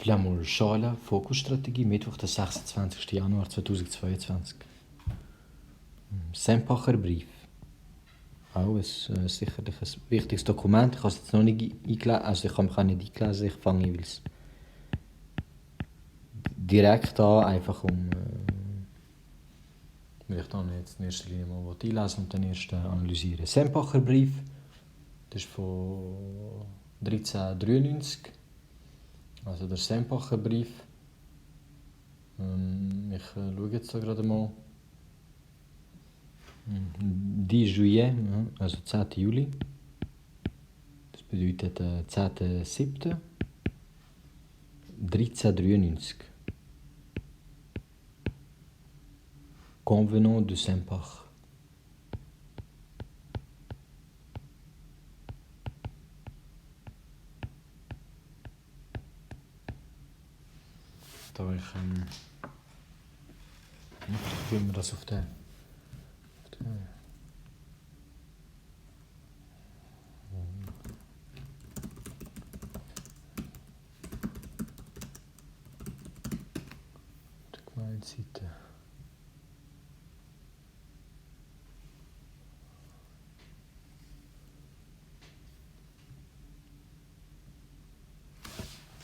Flammel-Schale, Fokusstrategie, Mittwoch, der 26. Januar 2022. Sempacher Brief. Auch sicherlich ein wichtiges Dokument. Ich habe es jetzt noch nicht eingelesen, also ich habe mich auch nicht eingelesen, ich fange jeweils direkt an, einfach weil ich dann jetzt in erster Linie mal einlesen und dann erst analysieren. Sempacher Brief, das ist von 1393, also der Sempacher Brief. Ich schaue jetzt da gerade mal. 10 Juillet, also 10. Juli. Das bedeutet 10.7. 1393. Convenant de Sempach. Da ich filmen wir das auf der Gemeindeseite.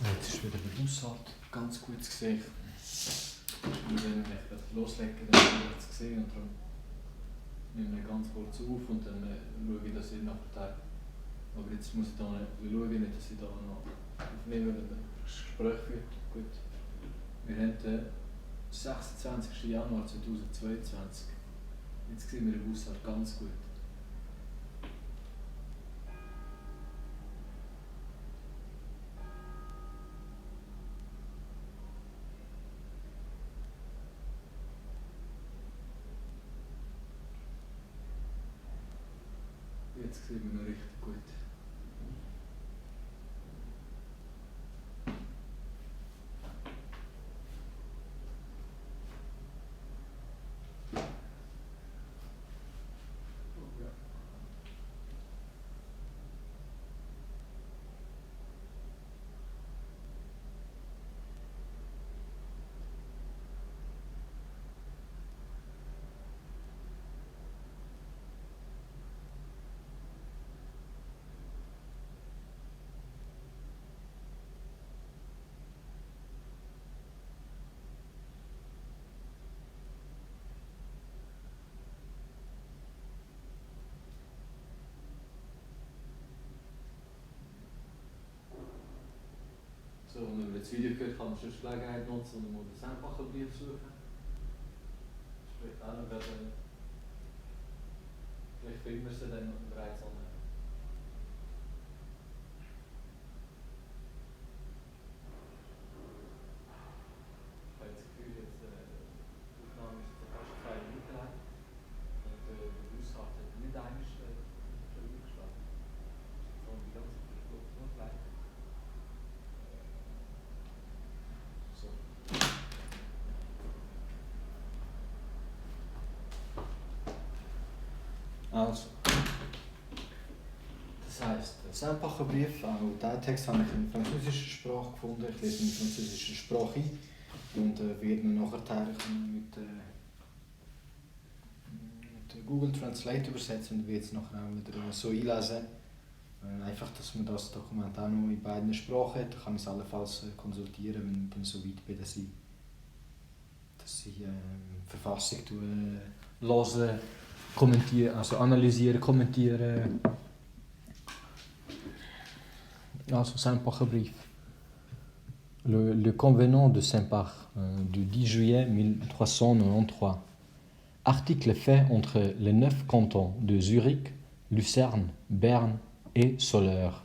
Jetzt ist wieder der Haushalt ganz gut zu sehen. Und wenn ich loslege, dann wird es gesehen und darum nehme ich ganz kurz auf und dann schaue ich, dass ich nachher. Aber jetzt muss ich da schauen, nicht, dass ich da noch aufnehme, wenn ein Gespräch führt. Gut. Wir haben den 26. Januar 2022. Jetzt sehen wir den Haushalt ganz gut. Jetzt sehen wir noch richtig gut. So, und wenn man das Video gehört, kann man schon die Gelegenheit nutzen und mal den Sempacher Brief suchen. Vielleicht auch noch werden. Vielleicht finden wir sie dann bereits an. Ich habe das Gefühl, jetzt, die Aufnahme ist jetzt fast 2 Minuten lang. Und der Haushalt hat nicht einmal schon eingeschlagen. Sondern die ganze Zeit nur gleich. So. Also, das heisst, der Sempacher Brief, auch diesen Text habe ich in französischer Sprache gefunden. Ich lese in französischer Sprache ein und werde ihn nachher mit Google Translate übersetzen und werde es nachher auch wieder so einlesen. Einfach, dass man das Dokument auch noch in beiden Sprachen hat. Da kann ich es allenfalls konsultieren, wenn ich dann so weit bin, dass ich Verfassung hören, kommentieren, also analysieren, kommentieren. Also Sempacher Brief. Le Convenant de Sempach du 10 juillet 1393. Article fait entre les 9 cantons de Zurich, Lucerne, Berne et Soleure.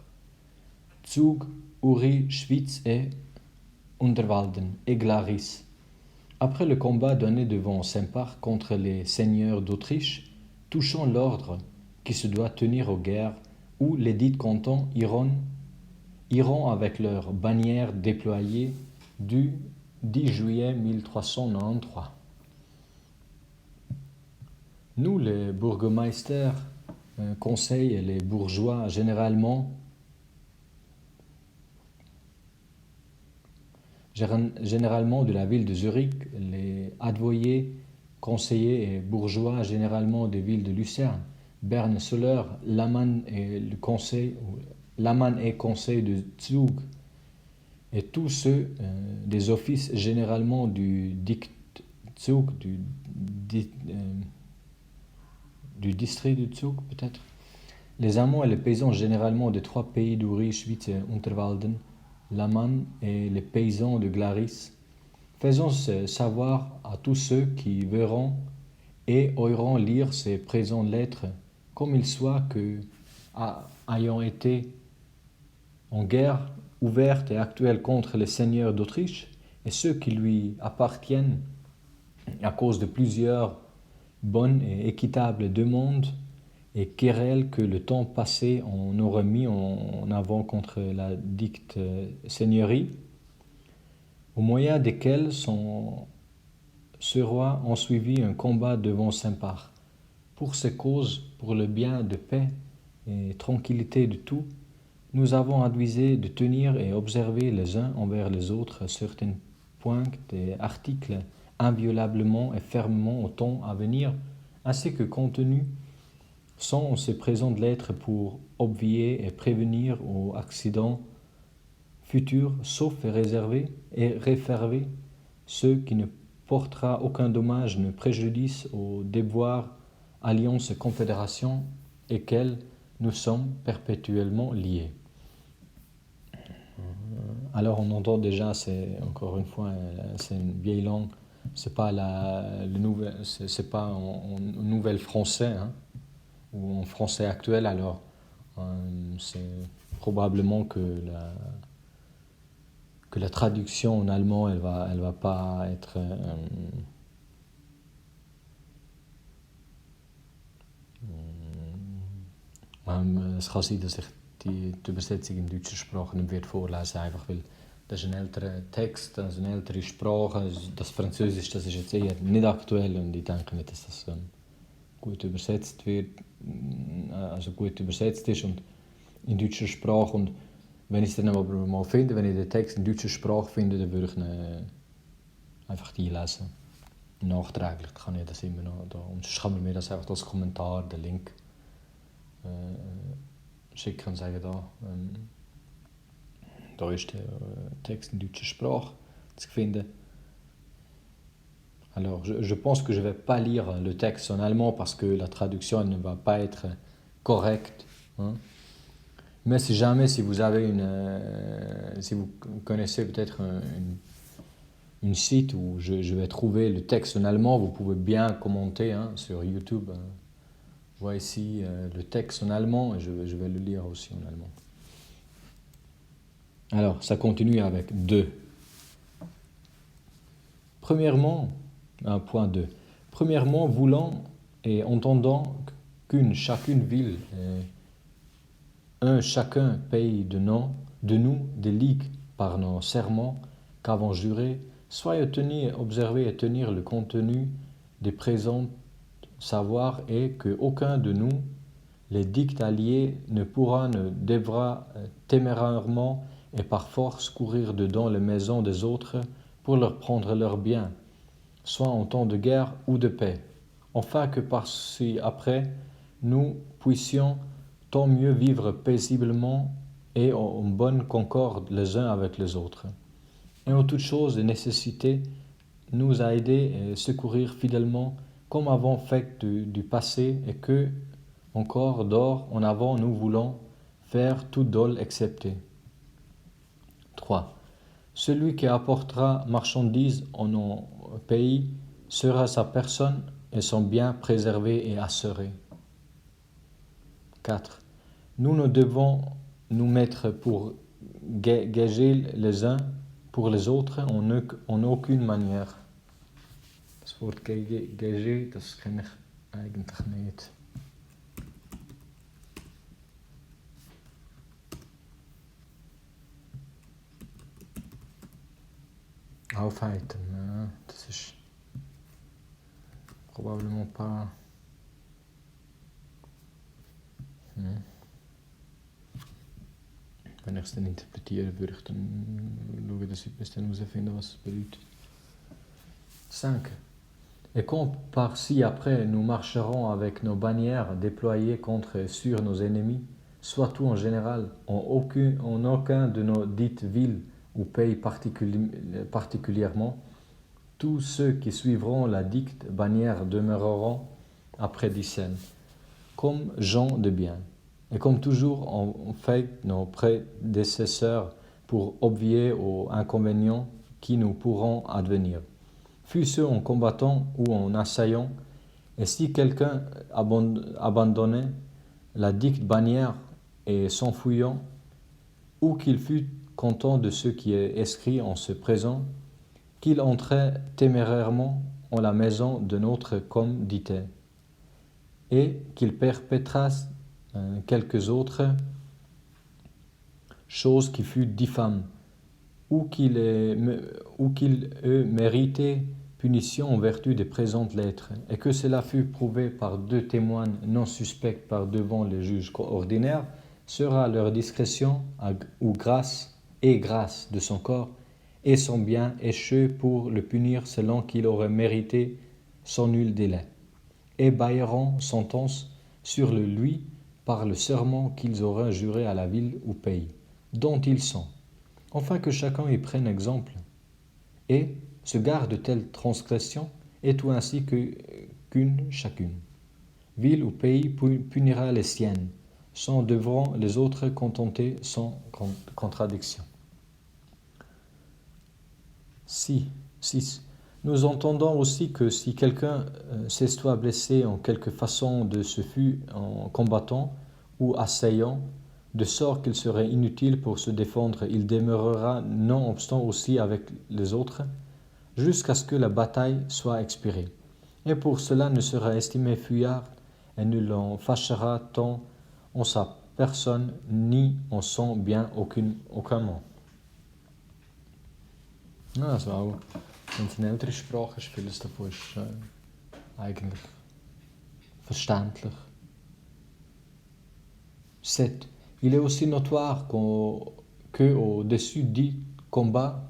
Zug, Uri, Schwyz et Unterwalden et Glaris. Après le combat donné devant Sempach contre les seigneurs d'Autriche, touchant l'ordre qui se doit tenir aux guerres, où les dits cantons iront avec leurs bannières déployées du 10 juillet 1393. Nous, les bourgmeisters, conseillent les bourgeois généralement généralement de la ville de Zurich, les advoyés, conseillers et bourgeois généralement des villes de Lucerne, Berne, Soleure, Lamann et conseil de Zug, et tous ceux des offices généralement du Diktzug, du district de Zug peut-être. Les Allemands et les paysans généralement des trois pays d'Uri, Schwyz et Unterwalden, Lamann et les paysans de Glaris. Faisons savoir à tous ceux qui verront et oseront lire ces présentes lettres, comme il soit que, ayant été en guerre ouverte et actuelle contre les seigneurs d'Autriche et ceux qui lui appartiennent à cause de plusieurs bonnes et équitables demandes et querelles que le temps passé on aurait mis en avant contre la dicte seigneurie, au moyen desquels ce roi en suivit un combat devant Saint-Par. Pour ces causes, pour le bien de paix et tranquillité de tout, nous avons advisé de tenir et observer les uns envers les autres certains points et articles inviolablement et fermement au temps à venir, ainsi que contenus sont ces présentes lettres pour obvier et prévenir aux accidents futurs, sauf et réserver et réserver ceux qui ne portera aucun dommage ni préjudice aux devoirs, alliances et confédérations auxquelles nous sommes perpétuellement liés. Alors on entend déjà, c'est encore une fois, c'est une vieille langue, c'est pas c'est pas en nouvelle français, hein, ou en français actuel. Alors c'est probablement que la traduction en allemand, elle va pas être es kann sein, dass ich die Übersetzung in deutscher Sprache nicht wird vorlesen, einfach weil das ist ein älterer Text, also eine ältere Sprache. Das Französisch, das ist jetzt eher nicht aktuell und ich denke nicht, dass das gut übersetzt wird, also gut übersetzt ist und in deutscher Sprache. Und wenn ich es dann aber mal finde, wenn ich den Text in deutscher Sprache finde, dann würde ich ihn einfach einlesen. Nachträglich kann ich das immer noch da. Und sonst kann man mir das einfach als Kommentar, den Link schicken und sagen, da ist der Text in deutscher Sprache zu finden. Alors, je pense que je ne vais pas lire le texte en allemand parce que la traduction elle ne va pas être correcte. Hein. Mais si jamais, si vous connaissez peut-être une site où je vais trouver le texte en allemand, vous pouvez bien commenter hein, sur YouTube. Je vois ici le texte en allemand et je vais le lire aussi en allemand. Alors, ça continue avec 2. Premièrement, point 2. Premièrement, voulant et entendant chacune ville et chacun pays de nous des ligues par nos serments qu'avons jurés, soyez tenus, observer et tenir le contenu des présents savoirs et que aucun de nous, les dictes alliés, ne pourra, ne devra témérairement et par force courir dedans les maisons des autres pour leur prendre leurs biens, soit en temps de guerre ou de paix, afin que par-ci après, nous puissions tant mieux vivre paisiblement et en bonne concorde les uns avec les autres. Et en toute chose de nécessité, nous a aidés et secourir fidèlement comme avons fait du passé et que, encore d'or en avant, nous voulons faire tout dol excepté. 3. Celui qui apportera marchandises en nos pays sera sa personne et son bien préservé et assuré. 4. Nous ne devons nous mettre pour gager les uns pour les autres en aucune manière. Das Wort gager, das kenne ich eigentlich nicht. Aufhalten, ja, das ist probablement pas... Wenn ich es dann interpretieren würde, ich dann schauen, recipieste nous a fait spirit. 5. Et quand par-ci après nous marcherons avec nos bannières déployées contre sur nos ennemis, soit tout en général, en aucun de nos dites villes ou pays particulièrement, tous ceux qui suivront la dicte bannière demeureront après d'Issène, comme gens de bien. Et comme toujours ont fait nos prédécesseurs pour obvier aux inconvénients qui nous pourront advenir, fût-ce en combattant ou en assaillant, et si quelqu'un abandonnait la dicte bannière et s'enfuyant, ou qu'il fût content de ce qui est écrit en ce présent, qu'il entrait témérairement en la maison de notre commodité, et qu'il perpétrasse quelques autres choses qui fût diffâme, ou qu'il eût mérité punition en vertu des présentes lettres, et que cela fût prouvé par 2 témoins non suspects par devant les juges ordinaires, sera leur discrétion ou grâce de son corps et son bien écheux pour le punir selon qu'il aurait mérité sans nul délai, et bailleront sentence sur le lui par le serment qu'ils auraient juré à la ville ou pays, dont ils sont, afin que chacun y prenne exemple, et se garde de telles transgressions, et tout ainsi qu'une chacune. Ville ou pays punira les siennes, s'en devront les autres contenter sans contradiction. 6. Nous entendons aussi que si quelqu'un s'estoit blessé en quelque façon de ce fut en combattant ou assaillant, de sorte qu'il serait inutile pour se défendre, il demeurera non-obstant aussi avec les autres, jusqu'à ce que la bataille soit expirée. Et pour cela ne sera estimé fuyard et ne l'en fâchera tant en sa personne ni en son bien aucunement. Ja, das war auch, wenn es eine ältere Sprache ist, vieles davon ist eigentlich verständlich. 7. Il est aussi notoire qu'au-dessus dit combat,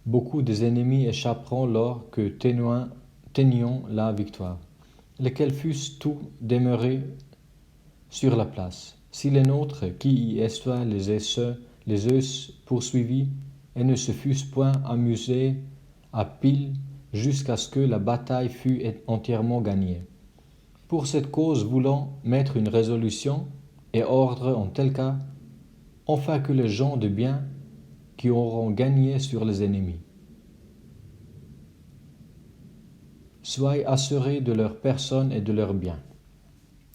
beaucoup des ennemis échapperont lors que tenions la victoire, lesquels fussent tous demeurés sur la place. Si les nôtres, qui y estoient les eussent poursuivis, et ne se fussent point amusés à pile jusqu'à ce que la bataille fût entièrement gagnée. Pour cette cause voulant mettre une résolution et ordre en tel cas, enfin que les gens de bien qui auront gagné sur les ennemis soient assurés de leur personne et de leurs biens,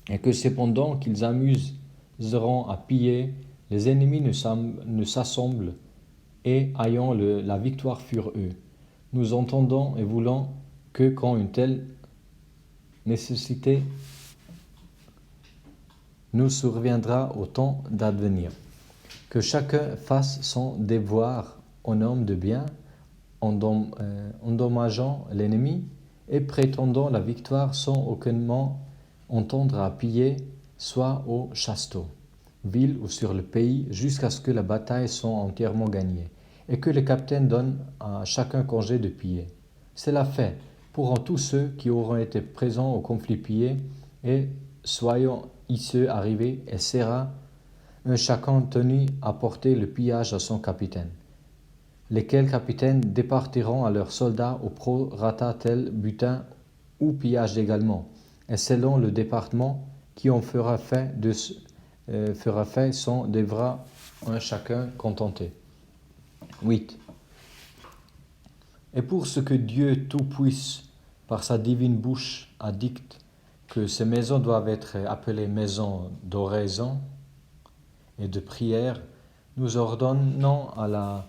et que cependant qu'ils amuseront à piller, les ennemis ne s'assemblent et ayant la victoire furent eux. Nous entendons et voulons que quand une telle nécessité nous surviendra au temps d'advenir, que chacun fasse son devoir en homme de bien, endommageant l'ennemi et prétendant la victoire sans aucunement entendre à piller, soit au chasteau, ville ou sur le pays, jusqu'à ce que la bataille soit entièrement gagnée, et que le capitaine donne à chacun congé de piller. C'est la fait pour tous ceux qui auront été présents au conflit pillé, et soyons iceux arrivés, et sera un chacun tenu à porter le pillage à son capitaine, lesquels capitaines départiront à leurs soldats au prorata tel butin ou pillage également, et selon le département qui en fera fait s'en devra un chacun contenter. 8. Et pour ce que Dieu Tout-Puisse, par sa divine bouche, a dicté que ces maisons doivent être appelées maisons d'oraison et de prière, nous ordonnons à la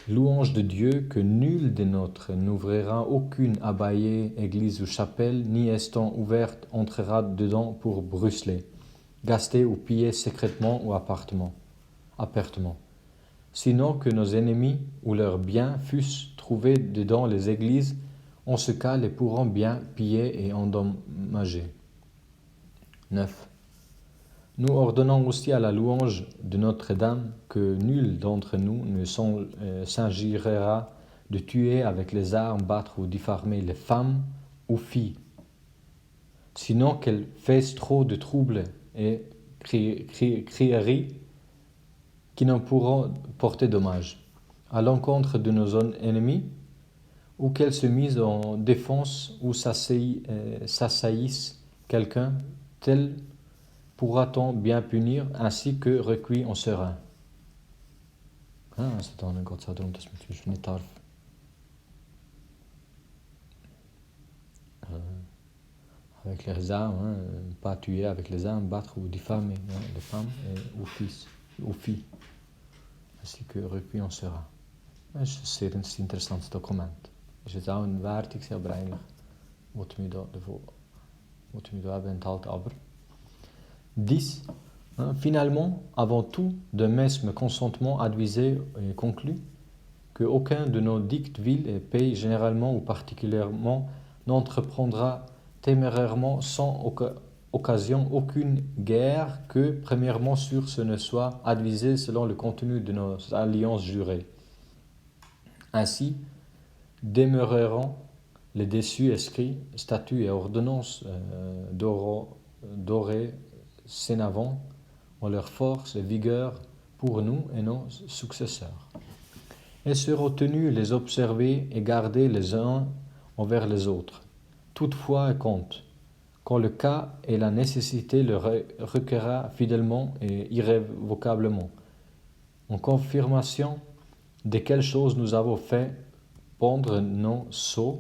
louange de Dieu que nul des nôtres n'ouvrira aucune abbaye, église ou chapelle, ni étant ouverte entrera dedans pour bruceler, gaster ou piller secrètement ou apertement. Sinon que nos ennemis ou leurs biens fussent trouvés dedans les églises, en ce cas les pourront bien piller et endommager. 9. Nous ordonnons aussi à la louange de Notre-Dame que nul d'entre nous ne s'agira de tuer avec les armes, battre ou diffamer les femmes ou filles, sinon qu'elles fassent trop de troubles et crieries qui n'en pourront porter dommage à l'encontre de nos ennemis, ou qu'elles se misent en défense ou s'assaillissent quelqu'un, tel pourra-t-on bien punir, ainsi que recueilli en serein. C'est dan Gott sei Dank, dass man zum Beispiel nicht darf avec les armes, pas tuer avec les armes, battre ou diffamer les femmes ou filles, ainsi que recueilli en serein. Das ist ein sehr interessantes Dokument. Ist jetzt auch eine Wertung, aber eigentlich wollte ich mich da eben enthalten. Aber 10. Finalement, avant tout, de mesme consentement advisé et conclu que aucun de nos dictes villes et pays généralement ou particulièrement n'entreprendra témérairement sans occasion aucune guerre que, premièrement, sur ce ne soit advisé selon le contenu de nos alliances jurées. Ainsi, demeureront les dessus escrits, statuts et ordonnances dorés sénavant en leur force et vigueur pour nous et nos successeurs. Et seront tenus les observer et garder les uns envers les autres, toutefois et compte, quand le cas et la nécessité le requerra fidèlement et irrévocablement, en confirmation de quelles choses nous avons fait pendre nos sceaux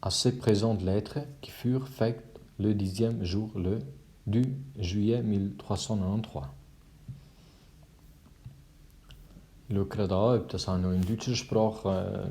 à ces présentes lettres qui furent faites le 10e jour du juillet 1393. Ich schaue gerade an, ob das auch noch in deutscher Sprache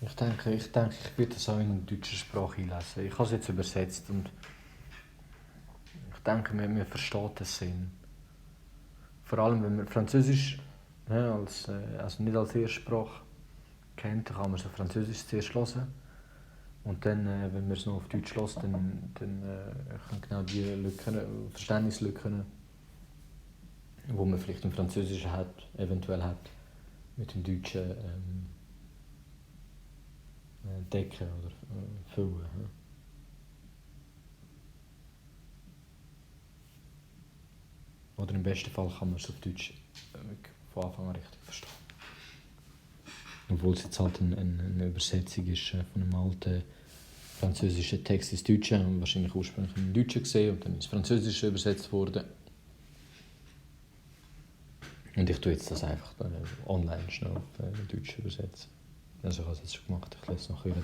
Ich denke, ich werde das auch in deutscher Sprache lesen. Ich habe es jetzt übersetzt und ich denke, man versteht den Sinn. Vor allem, wenn man Französisch also nicht als Erstsprache kennt, dann kann man so Französisch zuerst hören. Und dann, wenn man es noch auf Deutsch hört, dann kann genau die Verständnislücken, die man vielleicht im Französischen eventuell hat, mit dem Deutschen decken oder füllen. Oder im besten Fall kann man es auf Deutsch von Anfang an richtig verstehen. Obwohl es jetzt halt eine Übersetzung ist von einem alten französischen Text ins Deutsche, wahrscheinlich ursprünglich im Deutschen gesehen und dann ins Französische übersetzt worden. Und ich tue jetzt das einfach online schnell auf Deutsch übersetzen. Also ich habe es jetzt schon gemacht, ich lese es nachher rein.